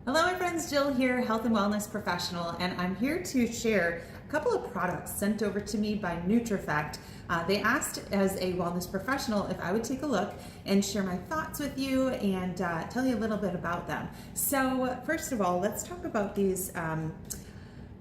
Hello, my friends. Jill here, health and wellness professional, and I'm here to share a couple of products sent over to me by NutriFect. They asked as a wellness professional if I would take a look and share my thoughts with you and tell you a little bit about them. So first of all, let's talk about these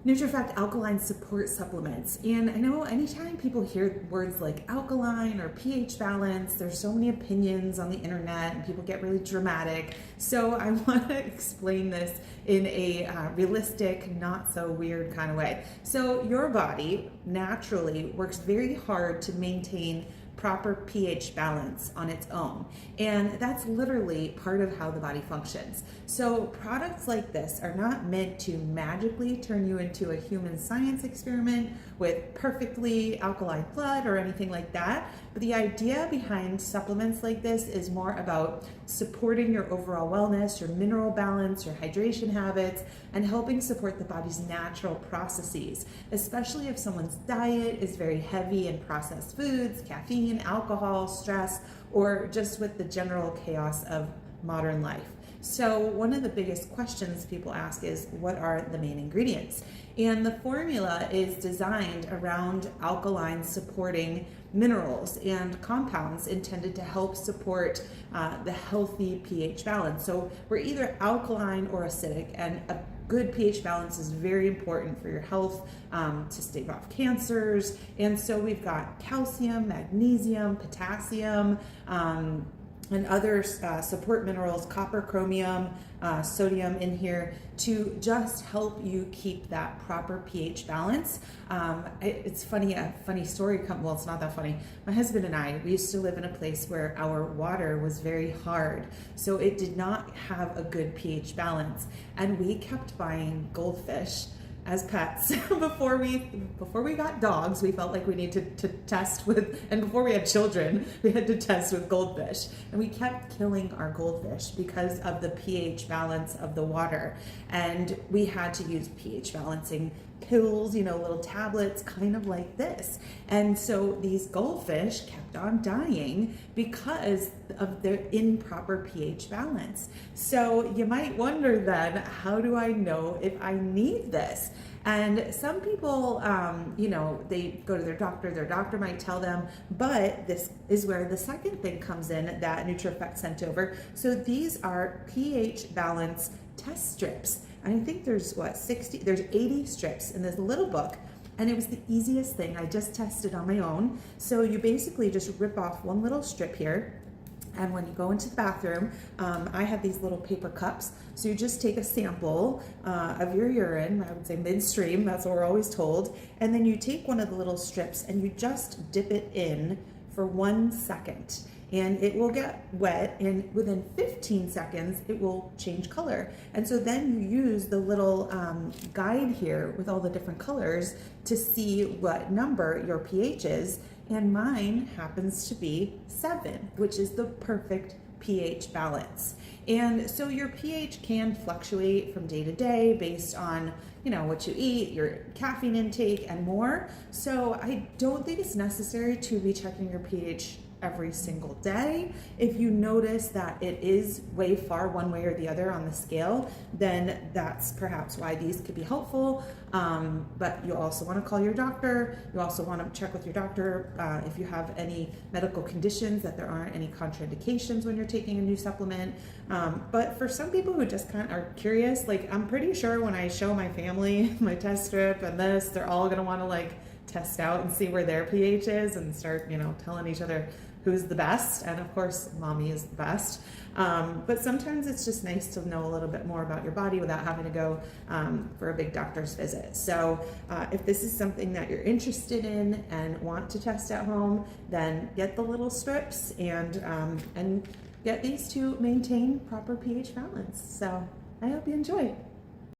NutriFect alkaline support supplements. And I know anytime people hear words like alkaline or pH balance, there's so many opinions on the internet and people get really dramatic. So I want to explain this in a realistic, not so weird kind of way. So your body naturally works very hard to maintain proper pH balance on its own. And that's literally part of how the body functions. So products like this are not meant to magically turn you into a human science experiment with perfectly alkaline blood or anything like that. But the idea behind supplements like this is more about supporting your overall wellness, your mineral balance, your hydration habits, and helping support the body's natural processes, especially if someone's diet is very heavy in processed foods, caffeine, alcohol, stress, or just with the general chaos of modern life. So one of the biggest questions people ask is, what are the main ingredients? And the formula is designed around alkaline supporting minerals and compounds intended to help support the healthy pH balance. So we're either alkaline or acidic, and a good pH balance is very important for your health, to stave off cancers. And so we've got calcium, magnesium, potassium, and other support minerals, copper, chromium, sodium in here to just help you keep that proper pH balance. It's funny, a funny story, well, it's not that funny. My husband and I, we used to live in a place where our water was very hard, so it did not have a good pH balance, and we kept buying goldfish as pets. before we got dogs, we felt like we needed to test with, and before we had children, we had to test with goldfish. And we kept killing our goldfish because of the pH balance of the water. And we had to use pH balancing pills, little tablets, kind of like this. And so these goldfish kept on dying because of their improper pH balance. So you might wonder then, how do I know if I need this? And some people, they go to their doctor might tell them, but this is where the second thing comes in that NutriFect sent over. So these are pH balance test strips. And I think there's 80 strips in this little book. And it was the easiest thing. I just tested on my own. So you basically just rip off one little strip here. And when you go into the bathroom, I have these little paper cups. So you just take a sample of your urine, I would say midstream, that's what we're always told. And then you take one of the little strips and you just dip it in for 1 second. And it will get wet, and within 15 seconds, it will change color. And so then you use the little guide here with all the different colors to see what number your pH is. And mine happens to be 7, which is the perfect pH balance. And so your pH can fluctuate from day to day based on what you eat, your caffeine intake, and more. So I don't think it's necessary to be checking your pH every single day. If you notice that it is way far one way or the other on the scale, then that's perhaps why these could be helpful. But you also want to call your doctor. You also want to check with your doctor if you have any medical conditions, that there aren't any contraindications when you're taking a new supplement. But for some people who just kind of are curious, like I'm pretty sure when I show my family my test strip and this, they're all going to want to test out and see where their pH is and start, telling each other who's the best. And of course, mommy is the best. But sometimes it's just nice to know a little bit more about your body without having to go for a big doctor's visit. So if this is something that you're interested in and want to test at home, then get the little strips and get these to maintain proper pH balance. So I hope you enjoy.